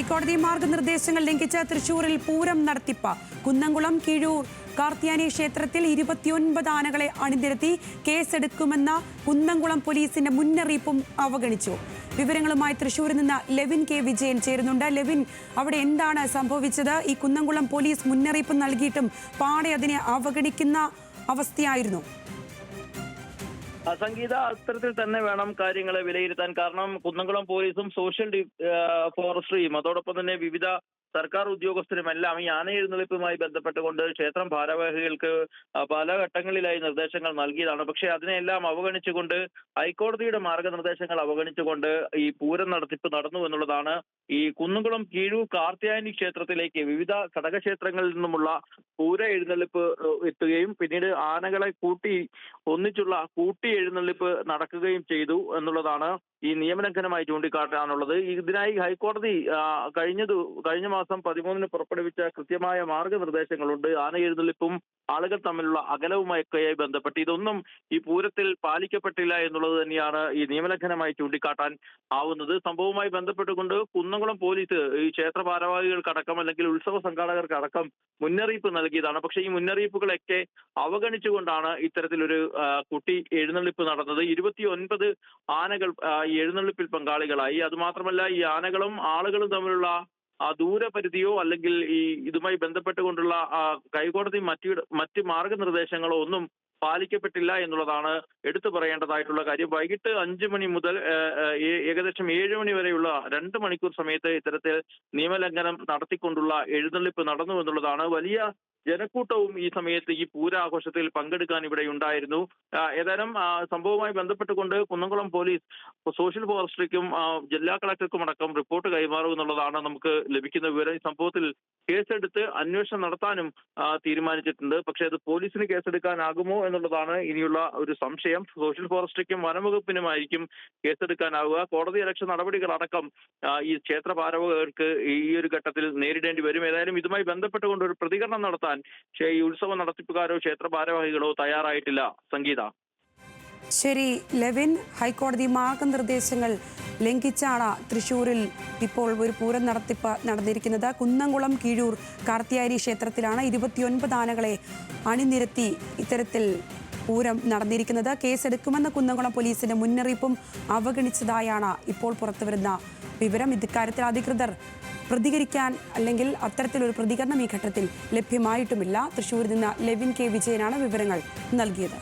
ഹൈക്കോടതി മാർഗനിർദ്ദേശങ്ങൾ ലംഘിച്ച് തൃശൂരിൽ പൂരം നടത്തിപ്പ്. കുന്നംകുളം കീഴൂർ കാർത്യായനി ക്ഷേത്രത്തിൽ 29 ആനകളെ അണിനിരത്തി കേസെടുക്കുമെന്ന കുന്നംകുളം പോലീസിന്റെ മുന്നറിയിപ്പും അവഗണിച്ചു. വിവരങ്ങളുമായി തൃശൂരിൽ നിന്ന് ലെവിൻ കെ വിജയൻ ചേരുന്നുണ്ട്. ലെവിൻ, അവിടെ എന്താണ് സംഭവിച്ചത്? ഈ കുന്നംകുളം പോലീസ് മുന്നറിയിപ്പ് നൽകിയിട്ടും പാടെ അതിനെ അവഗണിക്കുന്ന അവസ്ഥയായിരുന്നു. സംഗീത, അത്തരത്തിൽ തന്നെ വേണം കാര്യങ്ങളെ വിലയിരുത്താൻ. കാരണം കുന്നംകുളം പോലീസും സോഷ്യൽ ഫോറസ്ട്രിയും അതോടൊപ്പം തന്നെ വിവിധ സർക്കാർ ഉദ്യോഗസ്ഥരുമെല്ലാം ഈ ആന എഴുന്നള്ളിപ്പുമായി ബന്ധപ്പെട്ടുകൊണ്ട് ക്ഷേത്രം ഭാരവാഹികൾക്ക് പല ഘട്ടങ്ങളിലായി നിർദ്ദേശങ്ങൾ നൽകിയതാണ്. പക്ഷേ അതിനെല്ലാം അവഗണിച്ചുകൊണ്ട് ഹൈക്കോടതിയുടെ മാർഗനിർദ്ദേശങ്ങൾ അവഗണിച്ചുകൊണ്ട് ഈ പൂരം നടത്തിപ്പ് നടന്നു എന്നുള്ളതാണ്. ഈ കുന്നംകുളം കീഴൂർ കാർത്യായനി ക്ഷേത്രത്തിലേക്ക് വിവിധ ഘടകക്ഷേത്രങ്ങളിൽ നിന്നുമുള്ള പൂര എഴുന്നള്ളിപ്പ് എത്തുകയും പിന്നീട് ആനകളെ ഒന്നിച്ചുള്ള കൂട്ടി എഴുന്നള്ളിപ്പ് നടക്കുകയും ചെയ്തു എന്നുള്ളതാണ് ഈ നിയമലംഘനമായി ചൂണ്ടിക്കാട്ടാനുള്ളത്. ഇതിനായി ഹൈക്കോടതി കഴിഞ്ഞ മാസം 13 പുറപ്പെടുവിച്ച കൃത്യമായ മാർഗനിർദ്ദേശങ്ങളുണ്ട്. ആന എഴുന്നള്ളിപ്പും ആളുകൾ തമ്മിലുള്ള അകലവുമൊക്കെയായി ബന്ധപ്പെട്ട് ഇതൊന്നും ഈ പൂരത്തിൽ പാലിക്കപ്പെട്ടില്ല എന്നുള്ളത് തന്നെയാണ് ഈ നിയമലംഘനമായി ചൂണ്ടിക്കാട്ടാൻ ആവുന്നത്. സംഭവവുമായി ബന്ധപ്പെട്ടുകൊണ്ട് കുന്നംകുളം പോലീസ് ഈ ക്ഷേത്ര ഭാരവാഹികൾക്കടക്കം അല്ലെങ്കിൽ ഉത്സവ സംഘാടകർക്കടക്കം മുന്നറിയിപ്പ് നൽകിയതാണ്. പക്ഷേ ഈ മുന്നറിയിപ്പുകളൊക്കെ അവഗണിച്ചുകൊണ്ടാണ് ഇത്തരത്തിലൊരു കുട്ടി എഴുന്നള്ളിപ്പ് നടന്നത്. 29 ആനകൾ ഈ എഴുന്നള്ളിപ്പിൽ പങ്കാളികളായി. അതുമാത്രമല്ല, ഈ ആനകളും ആളുകളും തമ്മിലുള്ള ദൂരപരിധിയോ അല്ലെങ്കിൽ ഈ ഇതുമായി ബന്ധപ്പെട്ടുകൊണ്ടുള്ള ഹൈക്കോടതി മറ്റ് മാർഗനിർദ്ദേശങ്ങളോ ഒന്നും പാലിക്കപ്പെട്ടില്ല എന്നുള്ളതാണ് എടുത്തു പറയേണ്ടതായിട്ടുള്ള കാര്യം. വൈകിട്ട് 5 മണി മുതൽ ഏകദേശം 7 മണി വരെയുള്ള 2 മണിക്കൂർ സമയത്ത് ഇത്തരത്തിൽ നിയമലംഘനം നടത്തിക്കൊണ്ടുള്ള എഴുന്നള്ളിപ്പ് നടന്നു എന്നുള്ളതാണ്. വലിയ ജനക്കൂട്ടവും ഈ സമയത്ത് ഈ പൂരാഘോഷത്തിൽ പങ്കെടുക്കാൻ ഇവിടെ ഉണ്ടായിരുന്നു. ഏതായാലും സംഭവവുമായി ബന്ധപ്പെട്ടുകൊണ്ട് കുന്നംകുളം പോലീസ് സോഷ്യൽ ഫോറസ്ട്രിക്കും ജില്ലാ കളക്ടർക്കും അടക്കം റിപ്പോർട്ട് കൈമാറും എന്നുള്ളതാണ് നമുക്ക് ലഭിക്കുന്ന വിവരം. ഈ സംഭവത്തിൽ കേസെടുത്ത് അന്വേഷണം നടത്താനും തീരുമാനിച്ചിട്ടുണ്ട്. പക്ഷേ അത് പോലീസിന് കേസെടുക്കാനാകുമോ എന്നുള്ളതാണ് ഇനിയുള്ള ഒരു സംശയം. സോഷ്യൽ ഫോറസ്ട്രിക്കും വനംവകുപ്പിനുമായിരിക്കും കേസെടുക്കാനാവുക. കോടതി അലക്ഷ്യ നടപടികളടക്കം ഈ ക്ഷേത്ര ഭാരവാഹികൾക്ക് ഈ ഒരു ഘട്ടത്തിൽ നേരിടേണ്ടി വരും. ഏതായാലും ഇതുമായി ബന്ധപ്പെട്ടുകൊണ്ട് ഒരു പ്രതികരണം നടത്താൻ ഈ ഉത്സവ നടത്തിപ്പുകാരോ ക്ഷേത്ര ഭാരവാഹികളോ തയ്യാറായിട്ടില്ല. സംഗീത. ശരി ലെവിൻ, ഹൈക്കോടതി മാർഗനിർദ്ദേശങ്ങൾ ലംഘിച്ചാണ് തൃശൂരിൽ ഇപ്പോൾ ഒരു പൂരം നടത്തിപ്പ് നടന്നിരിക്കുന്നത്. കുന്നംകുളം കീഴൂർ കാർത്യായനി ക്ഷേത്രത്തിലാണ് 29 ആനകളെ അണിനിരത്തി ഇത്തരത്തിൽ പൂരം നടന്നിരിക്കുന്നത്. കേസെടുക്കുമെന്ന കുന്നംകുളം പോലീസിന്റെ മുന്നറിയിപ്പും അവഗണിച്ചതായാണ് ഇപ്പോൾ പുറത്തുവരുന്ന വിവരം. ഇക്കാര്യത്തിൽ അധികൃതർ പ്രതികരിക്കാൻ അല്ലെങ്കിൽ അത്തരത്തിലൊരു പ്രതികരണം ഈ ഘട്ടത്തിൽ ലഭ്യമായിട്ടുമില്ല. തൃശൂരിൽ നിന്ന് ലെവിൻ കെ വിജയനാണ് വിവരങ്ങൾ നൽകിയത്.